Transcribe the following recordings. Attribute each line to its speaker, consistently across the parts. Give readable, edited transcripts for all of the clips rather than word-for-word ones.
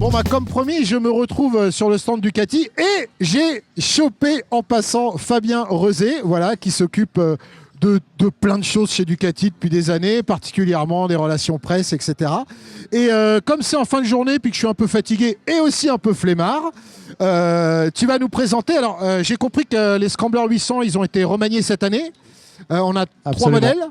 Speaker 1: Bon bah comme promis, je me retrouve sur le stand Ducati et j'ai chopé en passant Fabien Rezé, voilà, qui s'occupe de plein de choses chez Ducati depuis des années, particulièrement des relations presse, etc. Et comme c'est en fin de journée, puis que je suis un peu fatigué et aussi un peu flemmard, tu vas nous présenter. Alors j'ai compris que les Scrambler 800, ils ont été remaniés cette année. On a trois modèles.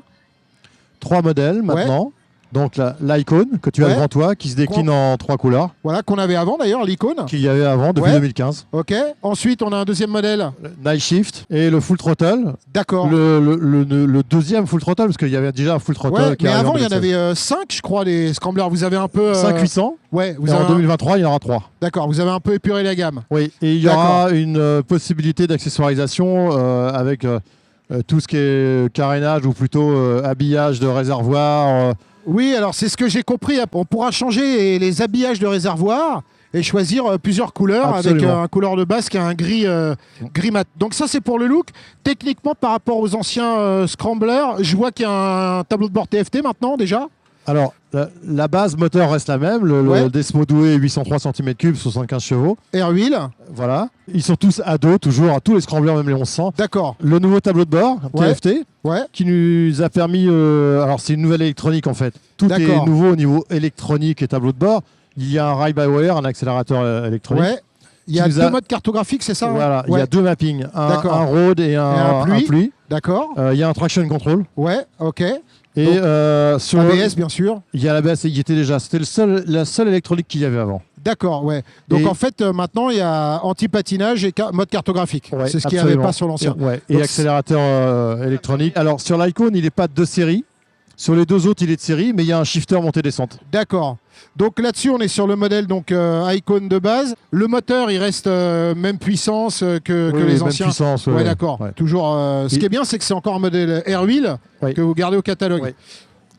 Speaker 2: 3 modèles maintenant. Ouais. Donc l'Icône que tu as devant toi, qui se décline en 3 couleurs.
Speaker 1: Voilà, qu'on avait avant d'ailleurs, l'Icône.
Speaker 2: Qu'il y avait avant, depuis 2015.
Speaker 1: Ok. Ensuite, on a un deuxième modèle.
Speaker 2: Le Night Shift et le Full Throttle.
Speaker 1: D'accord.
Speaker 2: Le deuxième Full Throttle, parce qu'il y avait déjà un Full Throttle.
Speaker 1: Mais avant, il y en avait 5, je crois, les Scramblers. Vous avez un peu...
Speaker 2: 5-800.
Speaker 1: Ouais.
Speaker 2: En 2023, il y en aura 3.
Speaker 1: D'accord, vous avez un peu épuré la gamme.
Speaker 2: Oui, et il y aura une possibilité d'accessoirisation avec tout ce qui est carénage ou plutôt habillage de réservoir.
Speaker 1: Oui, alors c'est ce que j'ai compris. On pourra changer les habillages de réservoir et choisir plusieurs couleurs. Absolument. Avec un couleur de base qui a un gris mat. Donc ça, c'est pour le look. Techniquement, par rapport aux anciens Scramblers, je vois qu'il y a un tableau de bord TFT maintenant déjà.
Speaker 2: Alors, la base moteur reste la même, le Desmo Doué 803 cm3, 75 chevaux.
Speaker 1: Air wheel.
Speaker 2: Voilà. Ils sont tous à dos, toujours, tous les Scramblers, même les 1100.
Speaker 1: D'accord.
Speaker 2: Le nouveau tableau de bord, TFT, qui nous a permis... alors, c'est une nouvelle électronique, en fait. Tout est nouveau au niveau électronique et tableau de bord. Il y a un ride-by-wire, un accélérateur électronique.
Speaker 1: Ouais. Il y a 2 modes cartographiques, c'est ça?
Speaker 2: Voilà, il y a 2 mappings, un road et un pluie.
Speaker 1: D'accord.
Speaker 2: Il y a un traction control.
Speaker 1: Ouais, ok.
Speaker 2: Et sur
Speaker 1: ABS, bien sûr.
Speaker 2: Il y a l'ABS, il y était déjà. C'était la seule électronique qu'il y avait avant.
Speaker 1: D'accord, ouais. Donc en fait, maintenant, il y a anti-patinage et mode cartographique.
Speaker 2: Ouais,
Speaker 1: c'est ce qu'il n'y avait pas sur l'ancien.
Speaker 2: Et accélérateur électronique. Alors sur l'Icône, il n'est pas de série. Sur les 2 autres, il est de série, mais il y a un shifter montée-descente.
Speaker 1: D'accord. Donc là-dessus, on est sur le modèle Icône de base. Le moteur, il reste même puissance que les anciens.
Speaker 2: Même puissance,
Speaker 1: ouais, d'accord. Ouais. Toujours. Ce qui est bien, c'est que c'est encore un modèle Air Wheel que vous gardez au catalogue. Ouais.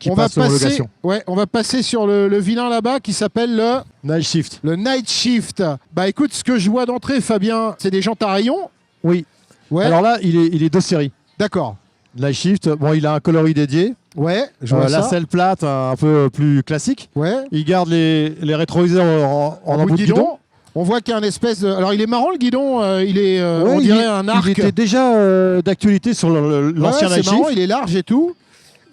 Speaker 1: On va passer sur le vilain là-bas qui s'appelle le
Speaker 2: Night Shift.
Speaker 1: Le Night Shift. Bah écoute, ce que je vois d'entrée, Fabien, c'est des jantes à rayons.
Speaker 2: Oui. Ouais. Alors là, il est de série.
Speaker 1: D'accord.
Speaker 2: Night Shift, bon, il a un coloris dédié.
Speaker 1: Ouais, je vois ça.
Speaker 2: La selle plate, un peu plus classique.
Speaker 1: Ouais.
Speaker 2: Il garde les rétroviseurs en bout de guidon.
Speaker 1: On voit qu'il y a une espèce de... Alors, il est marrant, le guidon. On dirait un arc.
Speaker 2: Il était déjà d'actualité sur l'ancien Night Shift.
Speaker 1: Marrant, il est large et tout.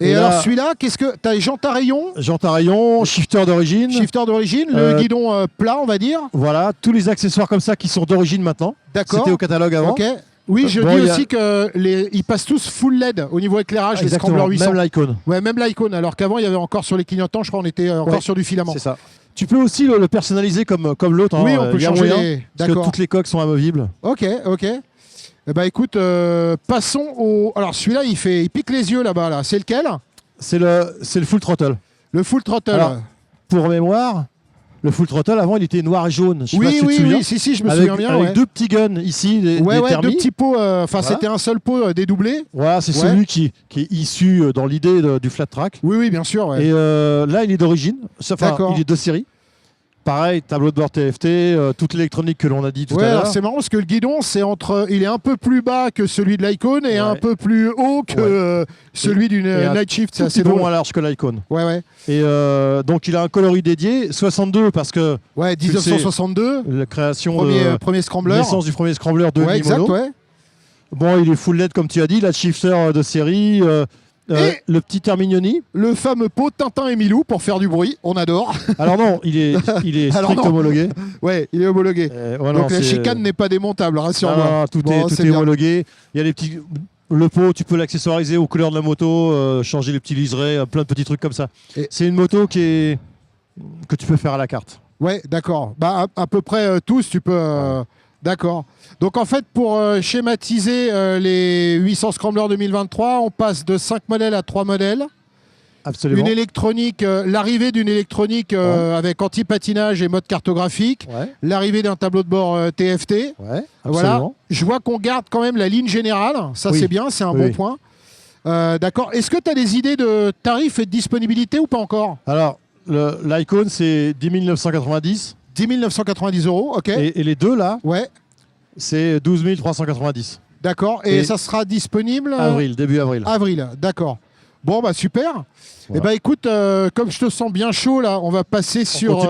Speaker 1: Et alors, celui-là, qu'est-ce que... T'as les jantes à rayons.
Speaker 2: Jantes à rayons, shifter d'origine.
Speaker 1: Shifter d'origine, le guidon plat, on va dire.
Speaker 2: Voilà, tous les accessoires comme ça qui sont d'origine maintenant.
Speaker 1: D'accord.
Speaker 2: C'était au catalogue avant.
Speaker 1: Ok. Oui, je dis aussi qu'ils passent tous full LED au niveau éclairage, les Scrambler 800.
Speaker 2: Même l'Icône.
Speaker 1: Ouais, même l'Icône. Alors qu'avant, il y avait encore sur les clignotants, je crois, on était encore sur du filament.
Speaker 2: C'est ça. Tu peux aussi le personnaliser comme l'autre.
Speaker 1: Oui, on peut changer.
Speaker 2: Parce que toutes les coques sont amovibles.
Speaker 1: Ok. Eh ben, écoute, passons au... Alors, celui-là, il pique les yeux là-bas. Là. C'est lequel?
Speaker 2: C'est le Full Throttle.
Speaker 1: Le Full Throttle.
Speaker 2: Alors, pour mémoire... Le Full Throttle, avant, il était noir et jaune.
Speaker 1: Si, je me souviens bien.
Speaker 2: Avec 2 petits guns ici, des
Speaker 1: 2 petits pots. C'était un seul pot dédoublé.
Speaker 2: Voilà, c'est celui qui est issu dans l'idée du flat track.
Speaker 1: Oui, bien sûr. Ouais.
Speaker 2: Et là, il est d'origine. Enfin, il est de série. Pareil, tableau de bord TFT, toute l'électronique que l'on a dit tout à l'heure.
Speaker 1: C'est marrant parce que le guidon, il est un peu plus bas que celui de l'Icône et un peu plus haut que celui d'une Night Shift.
Speaker 2: C'est assez moins large que l'Icône.
Speaker 1: Ouais.
Speaker 2: Et donc, il a un coloris dédié, 62 parce que...
Speaker 1: Ouais, 1962.
Speaker 2: La création
Speaker 1: premier Scrambler.
Speaker 2: Naissance du premier Scrambler de
Speaker 1: exact,
Speaker 2: mono. Bon, il est full LED comme tu as dit, la shifter de série... le petit Terminioni.
Speaker 1: Le fameux pot Tintin et Milou pour faire du bruit, on adore.
Speaker 2: Alors non, il est strict homologué.
Speaker 1: Ouais, il est homologué. Donc la chicane n'est pas démontable, rassure-moi.
Speaker 2: Tout est homologué. Il y a les petits... Le pot, tu peux l'accessoiriser aux couleurs de la moto, changer les petits liserés, plein de petits trucs comme ça. C'est une moto que tu peux faire à la carte.
Speaker 1: Ouais, d'accord. Bah, à peu près tous, tu peux... D'accord. Donc en fait, pour schématiser les 800 Scrambler 2023, on passe de 5 modèles à 3 modèles.
Speaker 2: Absolument.
Speaker 1: Une électronique, l'arrivée d'une électronique avec anti-patinage et mode cartographique. L'arrivée d'un tableau de bord TFT. Voilà. Je vois qu'on garde quand même la ligne générale. Ça, c'est bien, c'est un bon point. D'accord. Est-ce que tu as des idées de tarifs et de disponibilité ou pas encore?
Speaker 2: Alors, l'Icône, c'est 10 990.
Speaker 1: 10 990 €, ok.
Speaker 2: Et les deux là, c'est 12 390.
Speaker 1: D'accord. Et ça sera disponible
Speaker 2: début avril.
Speaker 1: Avril, d'accord. Bon, bah super. Voilà. Eh bah écoute, comme je te sens bien chaud là, on va passer sur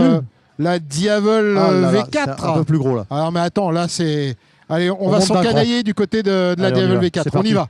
Speaker 1: La Diavel V4.
Speaker 2: C'est un peu plus gros là.
Speaker 1: Alors mais attends, là c'est... Allez, on va s'encanailler du côté de la Diavel V4. On y va.